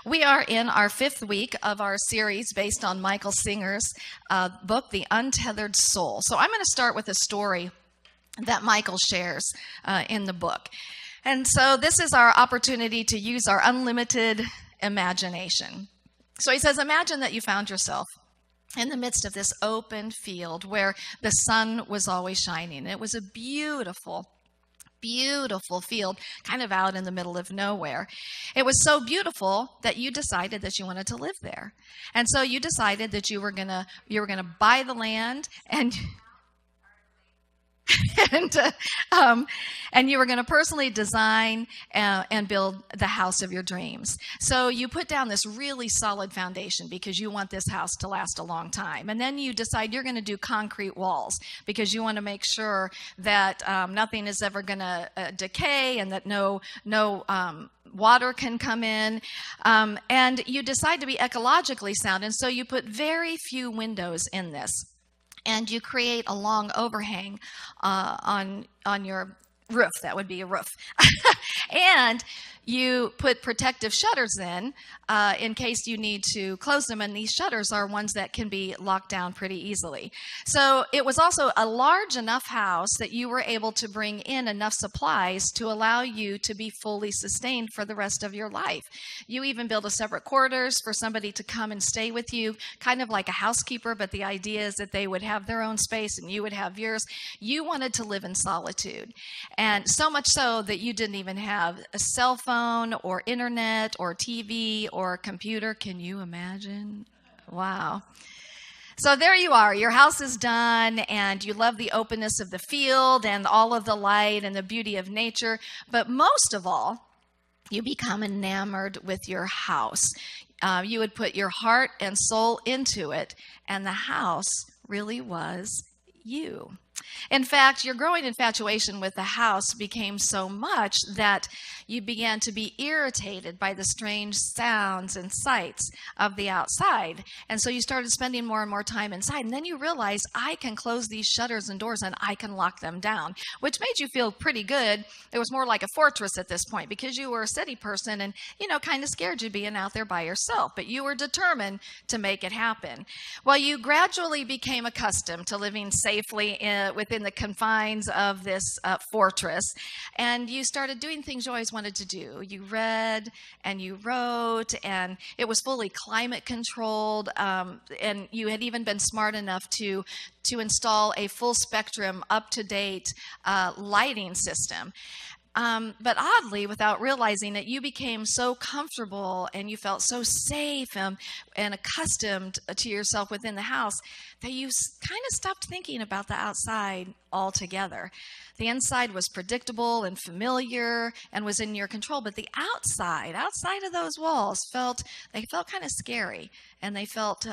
We are in our 5th week of our series based on Michael Singer's book, The Untethered Soul. So I'm going to start with a story that Michael shares in the book. And so this is our opportunity to use our unlimited imagination. So he says, imagine that you found yourself in the midst of this open field where the sun was always shining. It was a beautiful field, kind of out in the middle of nowhere. It was so beautiful that you decided that you wanted to live there. And so you decided that you were gonna buy the land and and you were going to personally design and build the house of your dreams. So you put down this really solid foundation because you want this house to last a long time. And then you decide you're going to do concrete walls because you want to make sure that nothing is ever going to decay and that no water can come in. And you decide to be ecologically sound. And so you put very few windows in this. And you create a long overhang on your roof. That would be a roof. And you put protective shutters in case you need to close them. And these shutters are ones that can be locked down pretty easily. So it was also a large enough house that you were able to bring in enough supplies to allow you to be fully sustained for the rest of your life. You even built a separate quarters for somebody to come and stay with you, kind of like a housekeeper, but the idea is that they would have their own space and you would have yours. You wanted to live in solitude. And so much so that you didn't even have a cell phone or internet or TV or computer. Can you imagine? Wow. So there you are. Your house is done and you love the openness of the field and all of the light and the beauty of nature. But most of all, you become enamored with your house. You would put your heart and soul into it, and the house really was you. In fact, your growing infatuation with the house became so much that you began to be irritated by the strange sounds and sights of the outside. And so you started spending more and more time inside. And then you realized, I can close these shutters and doors and I can lock them down, which made you feel pretty good. It was more like a fortress at this point because you were a city person and, kind of scared you being out there by yourself. But you were determined to make it happen. Well, you gradually became accustomed to living safely within the confines of this fortress, and you started doing things you always wanted to do. You read and you wrote, and it was fully climate controlled, and you had even been smart enough to install a full spectrum, up-to-date lighting system. But oddly, without realizing it, you became so comfortable and you felt so safe and accustomed to yourself within the house that you kind of stopped thinking about the outside altogether. The inside was predictable and familiar and was in your control, but the outside of those walls felt kind of scary, and they felt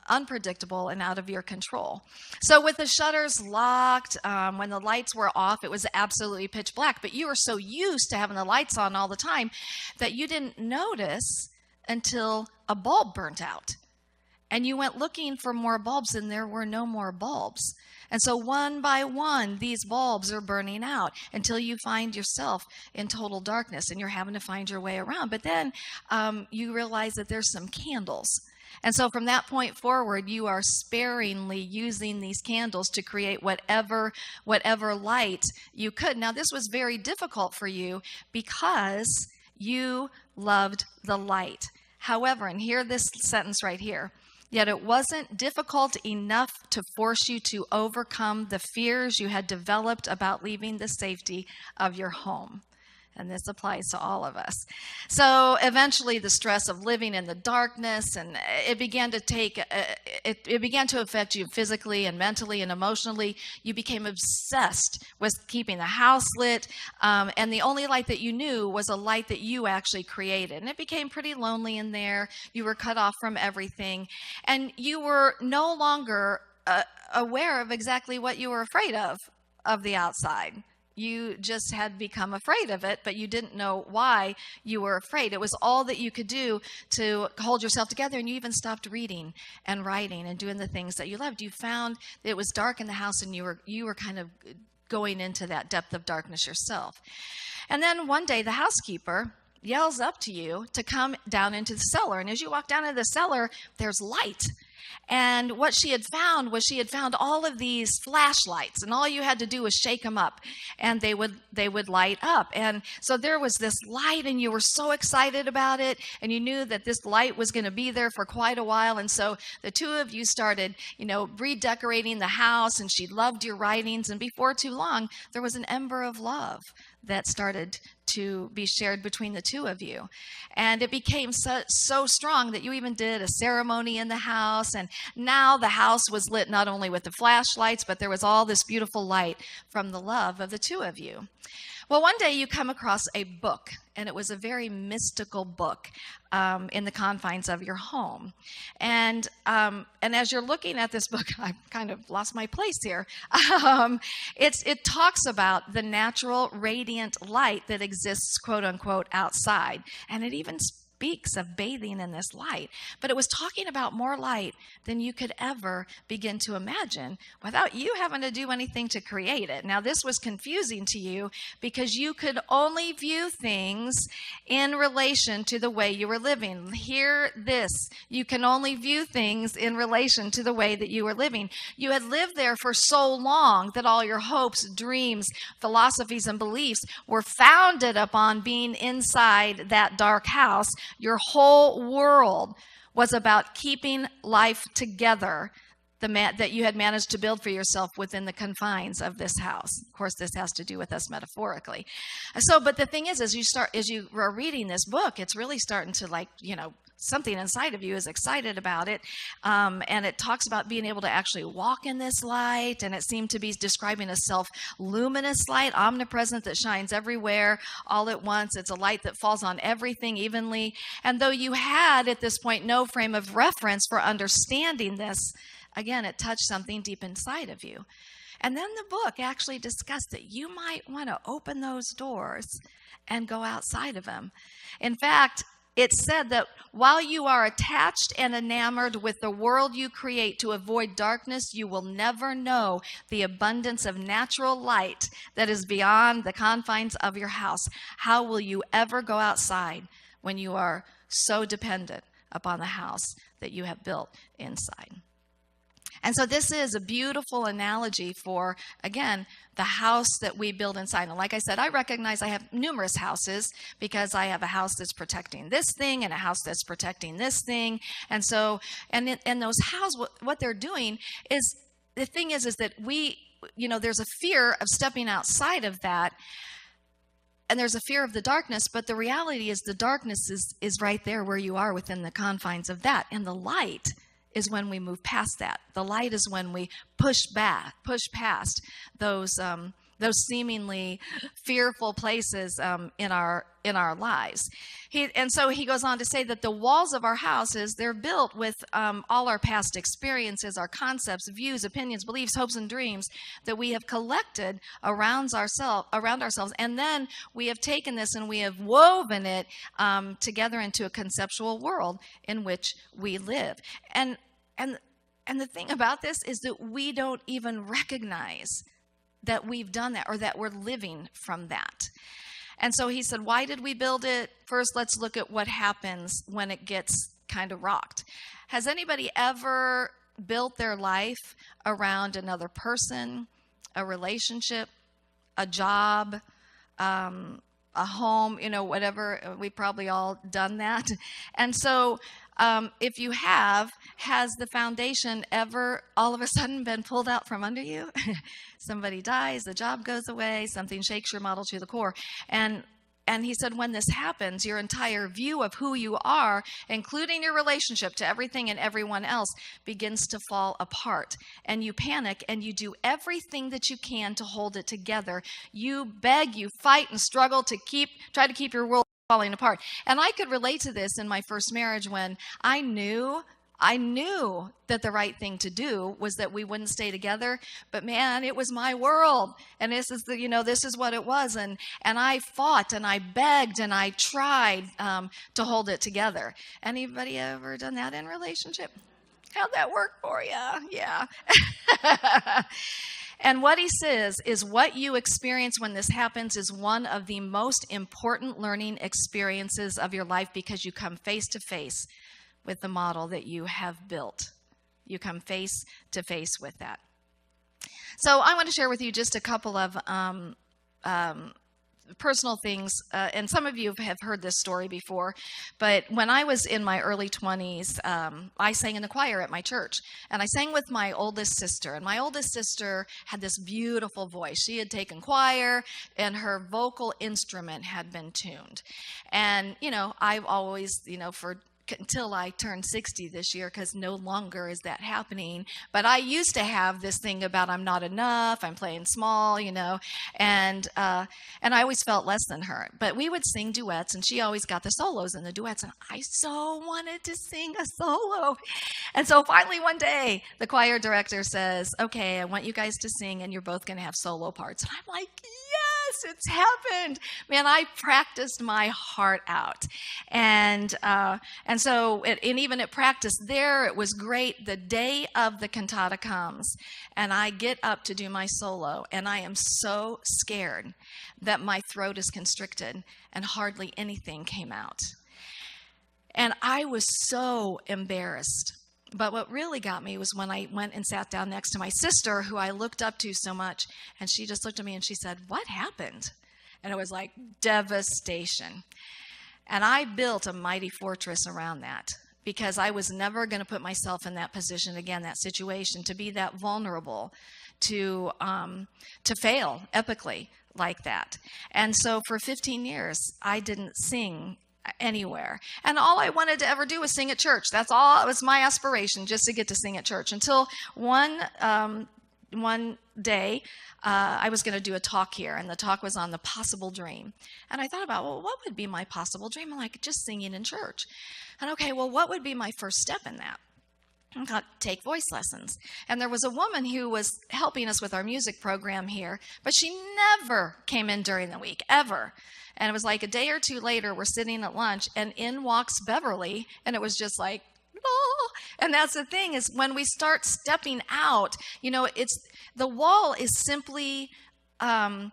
unpredictable and out of your control. So with the shutters locked, when the lights were off, it was absolutely pitch black, but you were so used to having the lights on all the time that you didn't notice until a bulb burnt out. And you went looking for more bulbs, and there were no more bulbs. And so one by one, these bulbs are burning out until you find yourself in total darkness and you're having to find your way around. But then you realize that there's some candles. And so from that point forward, you are sparingly using these candles to create whatever light you could. Now, this was very difficult for you because you loved the light. However, and hear this sentence right here, yet it wasn't difficult enough to force you to overcome the fears you had developed about leaving the safety of your home. And this applies to all of us. So eventually the stress of living in the darkness, and it began to affect you physically and mentally and emotionally. You became obsessed with keeping the house lit, and the only light that you knew was a light that you actually created. And it became pretty lonely in there. You were cut off from everything, and you were no longer aware of exactly what you were afraid of the outside. You just had become afraid of it, but you didn't know why you were afraid. It was all that you could do to hold yourself together, and you even stopped reading and writing and doing the things that you loved. You found that it was dark in the house, and you were kind of going into that depth of darkness yourself. And then one day, the housekeeper yells up to you to come down into the cellar. And as you walk down into the cellar, there's light. And what she had found was she had found all of these flashlights, and all you had to do was shake them up, and they would light up. And so there was this light, and you were so excited about it, and you knew that this light was going to be there for quite a while. And so the two of you started, redecorating the house, and she loved your writings. And before too long, there was an ember of love that started to be shared between the two of you. And it became so strong that you even did a ceremony in the house. And now the house was lit not only with the flashlights, but there was all this beautiful light from the love of the two of you. Well, one day you come across a book, and it was a very mystical book in the confines of your home. And as you're looking at this book, I've kind of lost my place here. It talks about the natural radiant light that exists, quote unquote, outside. And it even speaks of bathing in this light. But it was talking about more light than you could ever begin to imagine without you having to do anything to create it. Now, this was confusing to you because you could only view things in relation to the way you were living. Hear this. You can only view things in relation to the way that you were living. You had lived there for so long that all your hopes, dreams, philosophies, and beliefs were founded upon being inside that dark house. Your whole world was about keeping life together that you had managed to build for yourself within the confines of this house. Of course, this has to do with us metaphorically. But the thing is, as you are reading this book, it's really starting to something inside of you is excited about it. And it talks about being able to actually walk in this light. And it seemed to be describing a self-luminous light, omnipresent, that shines everywhere all at once. It's a light that falls on everything evenly. And though you had at this point no frame of reference for understanding this, again, it touched something deep inside of you. And then the book actually discussed that you might want to open those doors and go outside of them. In fact, it said that while you are attached and enamored with the world you create to avoid darkness, you will never know the abundance of natural light that is beyond the confines of your house. How will you ever go outside when you are so dependent upon the house that you have built inside? And so this is a beautiful analogy for, again, the house that we build inside. And like I said, I recognize I have numerous houses because I have a house that's protecting this thing and a house that's protecting this thing. And so, and those houses, what they're doing is, the thing is that there's a fear of stepping outside of that. And there's a fear of the darkness, but the reality is the darkness is right there where you are within the confines of that. And the light is when we move past that. The light is when we push past those seemingly fearful places in our lives. And so he goes on to say that the walls of our houses, they're built with all our past experiences, our concepts, views, opinions, beliefs, hopes, and dreams that we have collected around ourselves. And then we have taken this and we have woven it together into a conceptual world in which we live. And the thing about this is that we don't even recognize that we've done that or that we're living from that. And so he said, why did we build it? First, let's look at what happens when it gets kind of rocked. Has anybody ever built their life around another person, a relationship, a job, a home, whatever? We've probably all done that. And so if you have, has the foundation ever all of a sudden been pulled out from under you? Somebody dies, the job goes away, something shakes your model to the core. And he said, when this happens, your entire view of who you are, including your relationship to everything and everyone else, begins to fall apart. And you panic and you do everything that you can to hold it together. You beg, you fight and struggle to try to keep your world falling apart. And I could relate to this in my first marriage when I knew that the right thing to do was that we wouldn't stay together, but man, it was my world. And this is what it was. And I fought and I begged and I tried to hold it together. Anybody ever done that in a relationship? How'd that work for you? Yeah. And what he says is what you experience when this happens is one of the most important learning experiences of your life because you come face to face with the model that you have built. You come face to face with that. So I want to share with you just a couple of personal things, and some of you have heard this story before, but when I was in my early 20s, I sang in the choir at my church, and I sang with my oldest sister, and my oldest sister had this beautiful voice. She had taken choir, and her vocal instrument had been tuned, and, I've always, until I turned 60 this year, because no longer is that happening. But I used to have this thing about I'm not enough, I'm playing small, and I always felt less than her. But we would sing duets, and she always got the solos in the duets, and I so wanted to sing a solo. And so finally one day, the choir director says, okay, I want you guys to sing, and you're both going to have solo parts. And I'm like, yes, it's happened. Man, I practiced my heart out. And so even at practice there, it was great. The day of the cantata comes, and I get up to do my solo, and I am so scared that my throat is constricted, and hardly anything came out. And I was so embarrassed. But what really got me was when I went and sat down next to my sister, who I looked up to so much, and she just looked at me and she said, "What happened?" And it was like devastation. And I built a mighty fortress around that because I was never going to put myself in that position again, that situation, to be that vulnerable, to fail epically like that. And so for 15 years, I didn't sing anywhere. And all I wanted to ever do was sing at church. That's all. It was my aspiration, just to get to sing at church, until one day I was going to do a talk here, and the talk was on the possible dream. And I thought about, well, what would be my possible dream? I'm like, just singing in church. And okay, well, what would be my first step in that? I got to take voice lessons. And there was a woman who was helping us with our music program here, but she never came in during the week, ever. And it was like a day or two later, we're sitting at lunch, and in walks Beverly, and it was just like, oh. And that's the thing, is when we start stepping out, the wall is simply a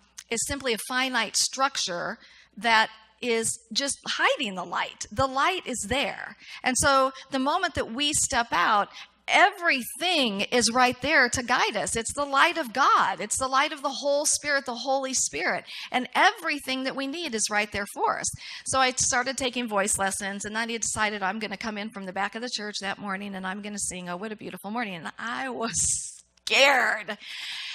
finite structure that is just hiding the light. The light is there. And so the moment that we step out, everything is right there to guide us. It's the light of God. It's the light of the whole Spirit, the Holy Spirit. And everything that we need is right there for us. So I started taking voice lessons, and then I decided I'm going to come in from the back of the church that morning, and I'm going to sing "Oh, What a Beautiful Morning." And I was scared.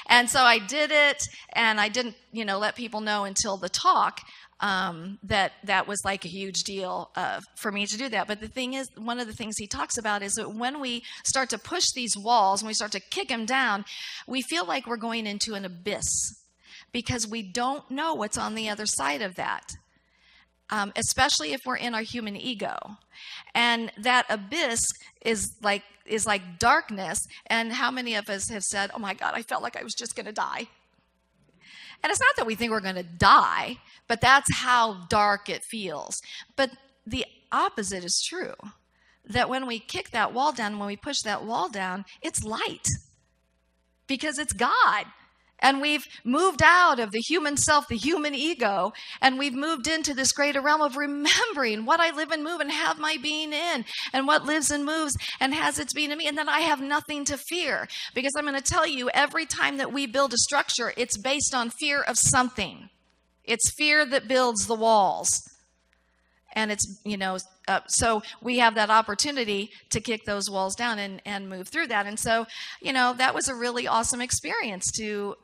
And so I did it, and I didn't, let people know until the talk that was like a huge deal for me to do that. But the thing is, one of the things he talks about is that when we start to push these walls, when we start to kick them down, we feel like we're going into an abyss because we don't know what's on the other side of that, especially if we're in our human ego. And that abyss is like darkness. And how many of us have said, "Oh my God, I felt like I was just going to die"? And it's not that we think we're going to die, but that's how dark it feels. But the opposite is true. That when we kick that wall down, when we push that wall down, it's light. Because it's God. And we've moved out of the human self, the human ego, and we've moved into this greater realm of remembering what I live and move and have my being in, and what lives and moves and has its being in me, and then I have nothing to fear. Because I'm going to tell you, every time that we build a structure, it's based on fear of something. It's fear that builds the walls. And it's, so we have that opportunity to kick those walls down and move through that. And so, that was a really awesome experience to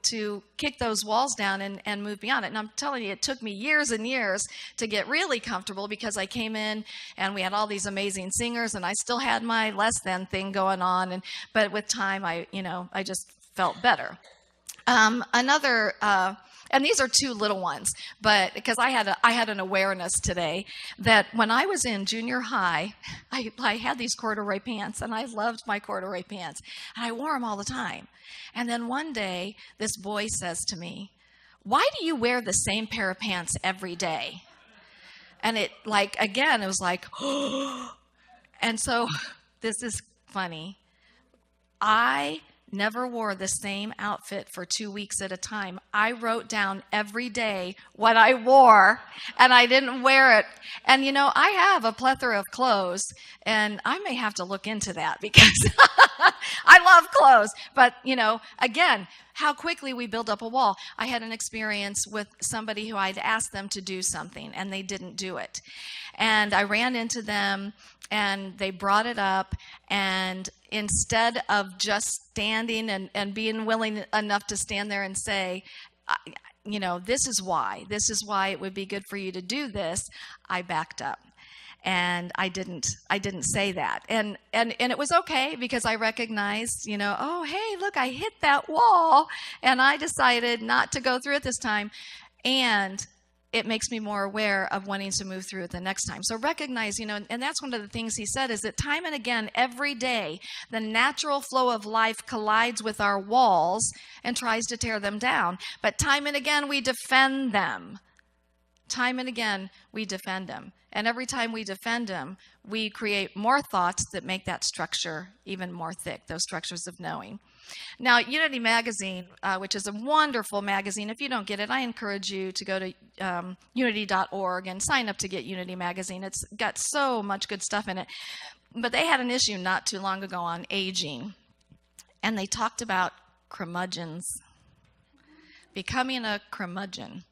kick those walls down and move beyond it. And I'm telling you, it took me years and years to get really comfortable, because I came in and we had all these amazing singers, and I still had my less than thing going on. But with time, I just felt better. And these are two little ones, but because I had an awareness today that when I was in junior high, I had these corduroy pants, and I loved my corduroy pants, and I wore them all the time. And then one day, this boy says to me, "Why do you wear the same pair of pants every day?" And it was like, oh. And so this is funny. I never wore the same outfit for 2 weeks at a time. I wrote down every day what I wore, and I didn't wear it. And, I have a plethora of clothes, and I may have to look into that because I love clothes. But, again, how quickly we build up a wall. I had an experience with somebody who I'd asked them to do something, and they didn't do it. And I ran into them, and they brought it up, and instead of just standing and being willing enough to stand there and say, this is why it would be good for you to do this, I backed up. And I didn't say that. And it was okay because I recognized, oh, hey, look, I hit that wall, and I decided not to go through it this time. And it makes me more aware of wanting to move through it the next time. So recognize, and that's one of the things he said, is that time and again, every day, the natural flow of life collides with our walls and tries to tear them down. But time and again, we defend them. Time and again, we defend them. And every time we defend them, we create more thoughts that make that structure even more thick, those structures of knowing. Now, Unity Magazine, which is a wonderful magazine, if you don't get it, I encourage you to go to unity.org and sign up to get Unity Magazine. It's got so much good stuff in it. But they had an issue not too long ago on aging, and they talked about curmudgeons, becoming a curmudgeon.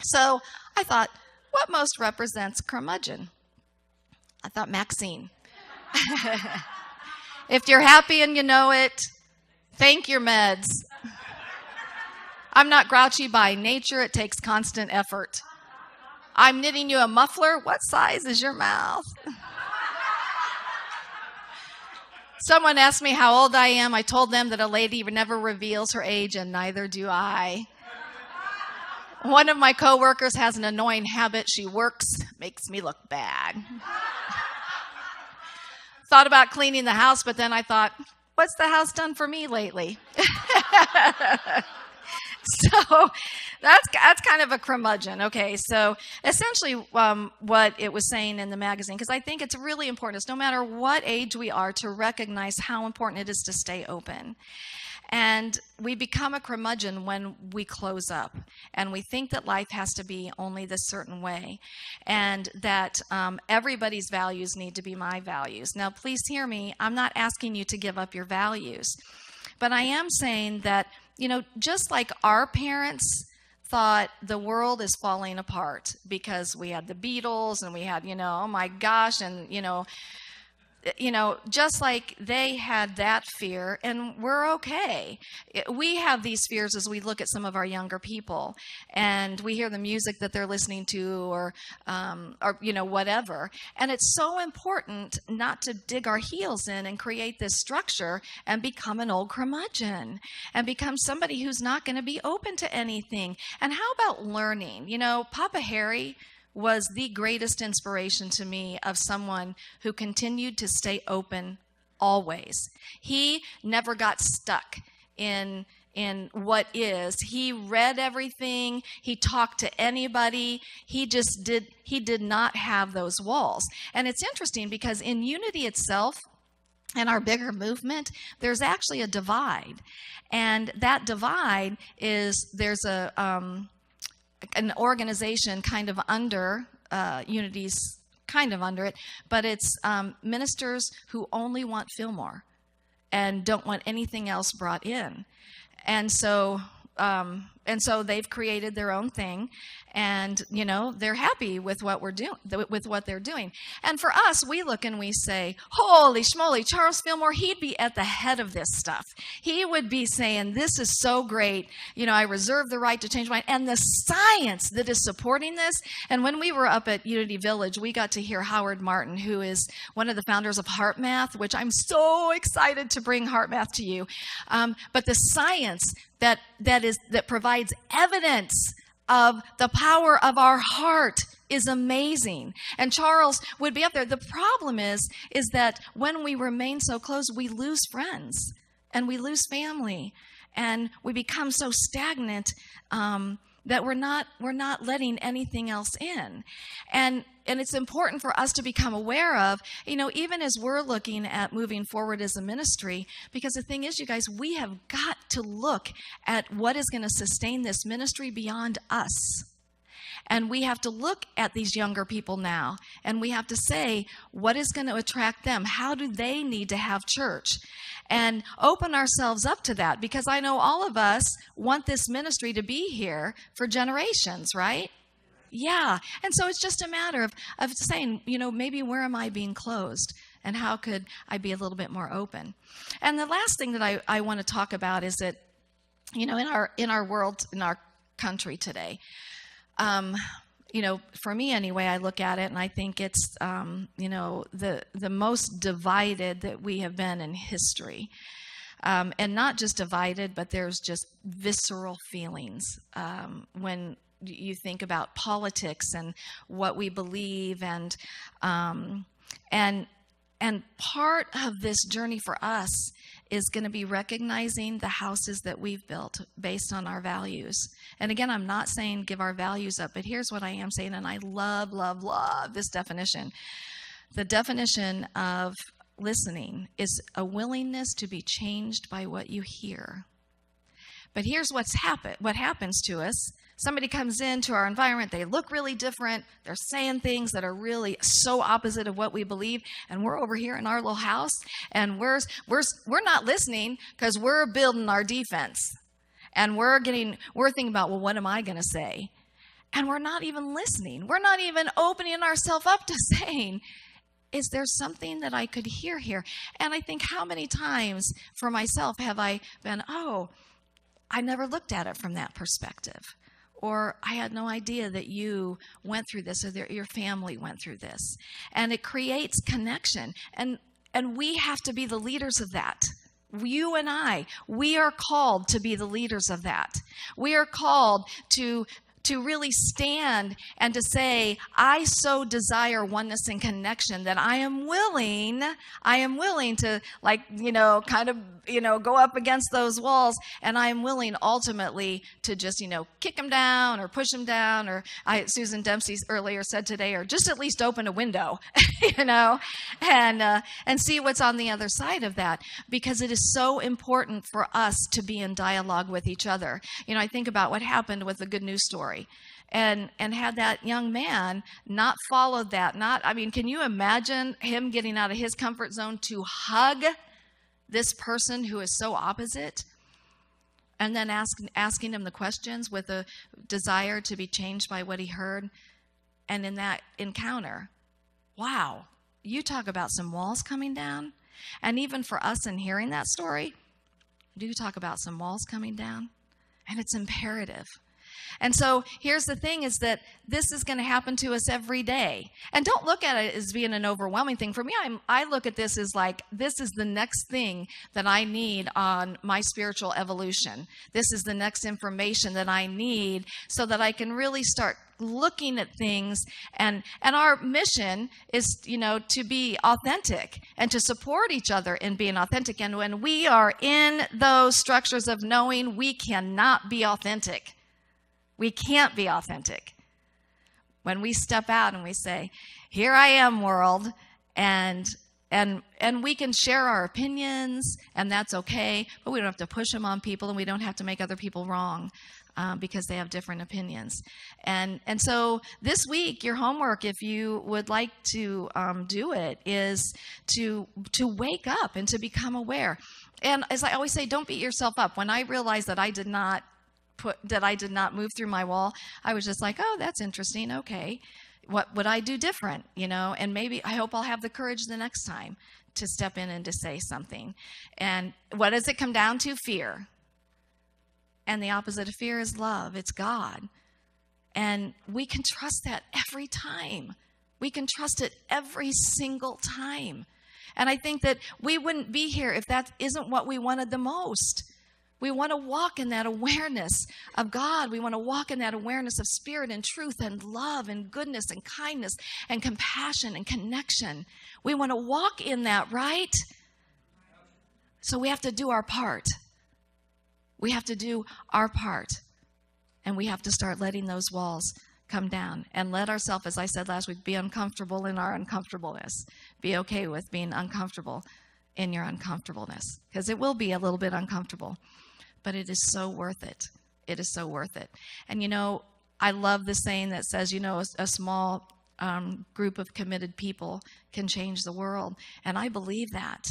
So I thought, what most represents curmudgeon? I thought Maxine. If you're happy and you know it, thank your meds. I'm not grouchy by nature. It takes constant effort. I'm knitting you a muffler. What size is your mouth? Someone asked me how old I am. I told them that a lady never reveals her age, and neither do I. One of my coworkers has an annoying habit. She works, makes me look bad. Thought about cleaning the house, but then I thought, what's the house done for me lately? So that's kind of a curmudgeon. Okay, so essentially what it was saying in the magazine, because I think it's really important, is no matter what age we are, to recognize how important it is to stay open. And we become a curmudgeon when we close up and we think that life has to be only this certain way, and that everybody's values need to be my values. Now, please hear me. I'm not asking you to give up your values, but I am saying that, just like our parents thought the world is falling apart because we had the Beatles and we had, oh my gosh, and, just like they had that fear, and we're okay. We have these fears as we look at some of our younger people, and we hear the music that they're listening to, or whatever. And it's so important not to dig our heels in and create this structure and become an old curmudgeon and become somebody who's not going to be open to anything. And how about learning? Papa Harry was the greatest inspiration to me of someone who continued to stay open always. He never got stuck in what is. He read everything. He talked to anybody. He did not have those walls. And it's interesting because in Unity itself, in our bigger movement, there's actually a divide. And that divide is, there's an organization kind of under Unity's kind of under it, but it's ministers who only want Fillmore and don't want anything else brought in. And so they've created their own thing, and they're happy with what we're doing, with what they're doing. And for us, we look and we say, "Holy schmoly, Charles Fillmore, he'd be at the head of this stuff. He would be saying, this is so great. I reserve the right to change my mind." And the science that is supporting this. And when we were up at Unity Village, we got to hear Howard Martin, who is one of the founders of Heart Math, which I'm so excited to bring Heart Math to you. But the science that provides evidence of the power of our heart is amazing. And Charles would be up there. The problem is that when we remain so close, we lose friends and we lose family, and we become so stagnant that we're not letting anything else in. And it's important for us to become aware of, even as we're looking at moving forward as a ministry, because the thing is, you guys, we have got to look at what is going to sustain this ministry beyond us. And we have to look at these younger people now, and we have to say, what is going to attract them? How do they need to have church? And open ourselves up to that, because I know all of us want this ministry to be here for generations, right? Yeah. And so it's just a matter of saying, maybe where am I being closed? And how could I be a little bit more open? And the last thing that I want to talk about is that, in our world, in our country today, for me anyway, I look at it and I think it's, the most divided that we have been in history. And not just divided, but there's just visceral feelings when you think about politics and what we believe, and part of this journey for us is going to be recognizing the houses that we've built based on our values. And again, I'm not saying give our values up, but here's what I am saying, and I love, love, love this definition. The definition of listening is a willingness to be changed by what you hear. But here's what happens to us. Somebody comes into our environment, they look really different, they're saying things that are really so opposite of what we believe, and we're over here in our little house, and we're not listening because we're building our defense. And we're thinking about, well, what am I going to say? And we're not even listening. We're not even opening ourselves up to saying, is there something that I could hear here? And I think, how many times for myself have I been, I never looked at it from that perspective. Or I had no idea that you went through this, or that your family went through this. And it creates connection. And we have to be the leaders of that. You and I, we are called to be the leaders of that. We are called to really stand and to say, I so desire oneness and connection that I am willing to go up against those walls, and I am willing ultimately to just, kick them down or push them down, or Susan Dempsey earlier said today, or just at least open a window, and see what's on the other side of that, because it is so important for us to be in dialogue with each other. I think about what happened with the Good News Story. And had that young man not followed that, can you imagine him getting out of his comfort zone to hug this person who is so opposite, and then asking him the questions with a desire to be changed by what he heard? And in that encounter, wow, you talk about some walls coming down. And even for us in hearing that story, you talk about some walls coming down. And it's imperative. And so here's the thing, is that this is going to happen to us every day. And don't look at it as being an overwhelming thing. For me, I look at this as like, this is the next thing that I need on my spiritual evolution. This is the next information that I need so that I can really start looking at things. And our mission is, to be authentic and to support each other in being authentic. And when we are in those structures of knowing, we cannot be authentic. We can't be authentic. When we step out and we say, here I am, world, and we can share our opinions, and that's okay, but we don't have to push them on people, and we don't have to make other people wrong because they have different opinions. And so this week, your homework, if you would like to do it, is to wake up and to become aware. And as I always say, don't beat yourself up. When I realized that I did not move through my wall, I was just like, oh, that's interesting. Okay. What would I do different? And maybe I hope I'll have the courage the next time to step in and to say something. And what does it come down to? Fear. And the opposite of fear is love. It's God. And we can trust that every time. We can trust it every single time. And I think that we wouldn't be here if that isn't what we wanted the most. We want to walk in that awareness of God. We want to walk in that awareness of spirit and truth and love and goodness and kindness and compassion and connection. We want to walk in that, right? So we have to do our part. We have to do our part. And we have to start letting those walls come down and let ourselves, as I said last week, be uncomfortable in our uncomfortableness. Be okay with being uncomfortable in your uncomfortableness, because it will be a little bit uncomfortable, but it is so worth it. It is so worth it. And I love the saying that says, a small group of committed people can change the world. And I believe that.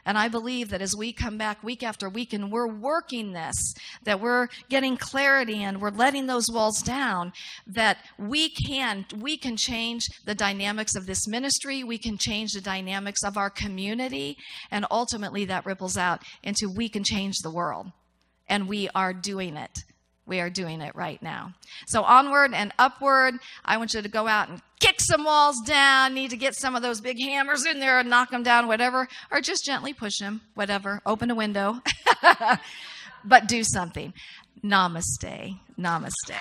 And I believe that as we come back week after week and we're working this, that we're getting clarity and we're letting those walls down, that we can change the dynamics of this ministry. We can change the dynamics of our community. And ultimately that ripples out into we can change the world. And we are doing it. We are doing it right now. So onward and upward. I want you to go out and kick some walls down. Need to get some of those big hammers in there and knock them down, whatever. Or just gently push them, whatever. Open a window. But do something. Namaste. Namaste.